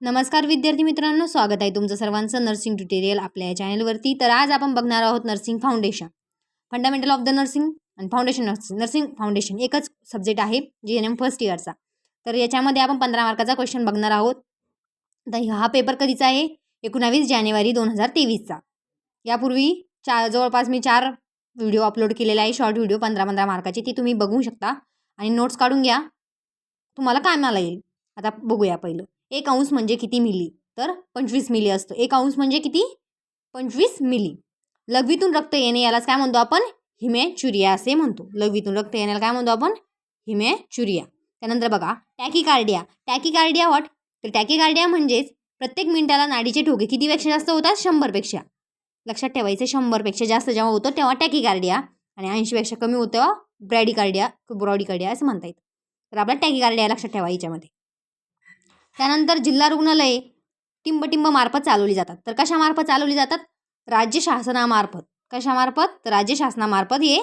नमस्कार विद्यार्थी मित्रांनो, स्वागत आहे तुमचं सर्वांचं नर्सिंग ट्युटोरियल आपल्या या चॅनलवरती। तर आज आपण बघणार आहोत nursing foundation, fundamental of the nursing आणि फाउंडेशन नर्सिंग फाउंडेशन एकच सब्जेक्ट आहे GNM फर्स्ट इयरचा। तर याच्यामध्ये आपण 15 मार्काचा क्वेश्चन बघणार आहोत। तर हा पेपर कधीचा आहे? 19 जानेवारी 2023चा। यापूर्वी जवळपास मी 4 व्हिडिओ अपलोड केलेले आहे, शॉर्ट व्हिडिओ 15-15 मार्काचे, ती तुम्ही बघू शकता आणि नोट्स काढून घ्या, तुम्हाला कामाला येईल। आता बघूया पहिलं, 1 अंश म्हणजे किती मिली? तर 25 मिली असतो। 1 अंश म्हणजे किती? 25 मिली। लघवीतून रक्त येणे यालाच काय म्हणतो आपण? हिमॅच्युरिया असे म्हणतो। लघवीतून रक्त येण्याला काय म्हणतो आपण? हिमॅच्युरिया। त्यानंतर बघा टॅकिकार्डिया। टॅकिकार्डिया व्हॉट? तर टॅकिकार्डिया म्हणजेच प्रत्येक मिनिटाला नाडीचे ठोके कितीपेक्षा जास्त होतात? 100 पेक्षा। लक्षात ठेवायचे, 100 पेक्षा जास्त जेव्हा होतो तेव्हा टॅकिकार्डिया आणि 80 पेक्षा कमी होतो तेव्हा ब्रॅडिकार्डिया असं म्हणता येतं। तर आपला टॅकिकार्डिया लक्षात ठेवा याच्यामध्ये। त्यानंतर जिल्हा रुग्णालये टिंब मार्फत चालवली जातात। तर कशामार्फत चालवली जातात? राज्य शासनामार्फत। कशामार्फत? तर राज्य शासनामार्फत हे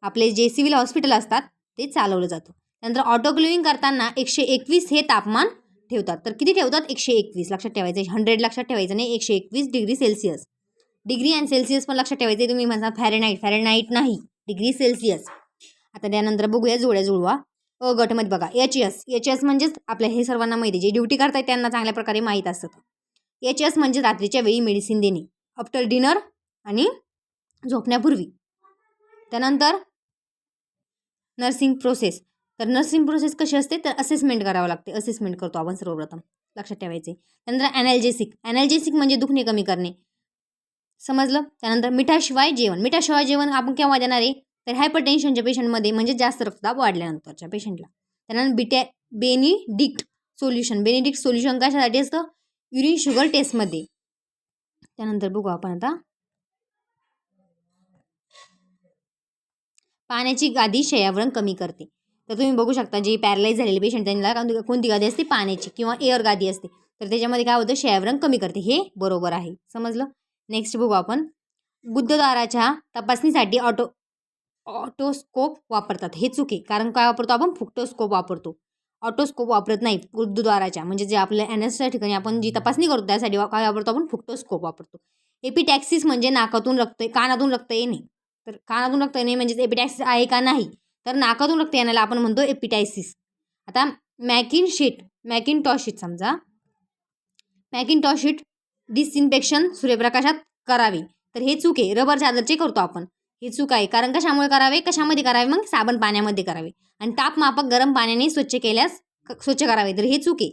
आपले जे सिव्हिल हॉस्पिटल असतात ते चालवलं जातं। त्यानंतर ऑटोक्लेविंग करताना 121 हे तापमान ठेवतात। तर किती ठेवतात? 121 लक्षात ठेवायचं, 100 लक्षात ठेवायचं नाही, 121 डिग्री सेल्सिअस। डिग्री आणि सेल्सिअस पण लक्षात ठेवायचे, तुम्ही म्हणता फॅरेनहाइट नाही, डिग्री सेल्सिअस। आता त्यानंतर बघूया जोड्या जुळवा। अ गटमध्ये बघा एच म्हणजेच आपल्या हे सर्वांना माहिती आहे, जे ड्युटी करतायत त्यांना चांगल्या प्रकारे माहीत असतं। एच म्हणजे रात्रीच्या वेळी मेडिसिन देणे, आफ्टर डिनर आणि झोपण्यापूर्वी। त्यानंतर नर्सिंग प्रोसेस। तर नर्सिंग प्रोसेस कशी असते? तर असेसमेंट करावं लागते, असेसमेंट करतो आपण सर्वप्रथम, लक्षात ठेवायचे। त्यानंतर ॲनाल्जेसिक म्हणजे दुखणे कमी करणे, समजलं। त्यानंतर मिठाशिवाय जेवण आपण केव्हा देणार आहे? तर हायपरटेन्शनच्या पेशंटमध्ये, म्हणजे जास्त रक्तदाब वाढल्यानंतरच्या पेशंटला। त्यानंतर बेनिडिक्ट सोल्युशन कशासाठी असतं? युरिन शुगर टेस्टमध्ये। त्यानंतर बघू आपण आता पाण्याची गादी क्षयावरण कमी करते। तर तुम्ही बघू शकता, जे पॅरालाइज झालेले पेशंट त्यांना कोणती गादी असते? पाण्याची किंवा एअर गादी असते। तर त्याच्यामध्ये काय होतं? क्षयावरण कमी करते, हे बरोबर आहे, समजलं। नेक्स्ट बघू आपण, गुदद्वाराच्या तपासणीसाठी ऑटोस्कोप वापरतात, हे चुकी। कारण काय वापरतो आपण? फुक्टोस्कोप वापरतो, ऑटोस्कोप वापरत नाही। गुदद्वाराच्या म्हणजे जे आपल्या ॲनसच्या ठिकाणी आपण जी तपासणी करतो त्यासाठी काय वापरतो आपण? फुक्टोस्कोप वापरतो। एपिटॅक्सिस म्हणजे कानातून रक्त येणे। तर कानातून रक्त येणे म्हणजे एपिटॅक्सिस आहे का? नाही। तर नाकातून रक्त येण्याला आपण म्हणतो एपिटायसिस। आता मॅकिनटॉश शीट डिसइन्फेक्शन सूर्यप्रकाशात करावे, तर हे चूक आहे। रबर चादरचे करतो आपण, हे चूक आहे। कारण कशामुळे करावे? कशामध्ये करावे? मग साबण पाण्यामध्ये करावे आणि तापमापक गरम पाण्याने स्वच्छ करावे, तर हे चूक आहे।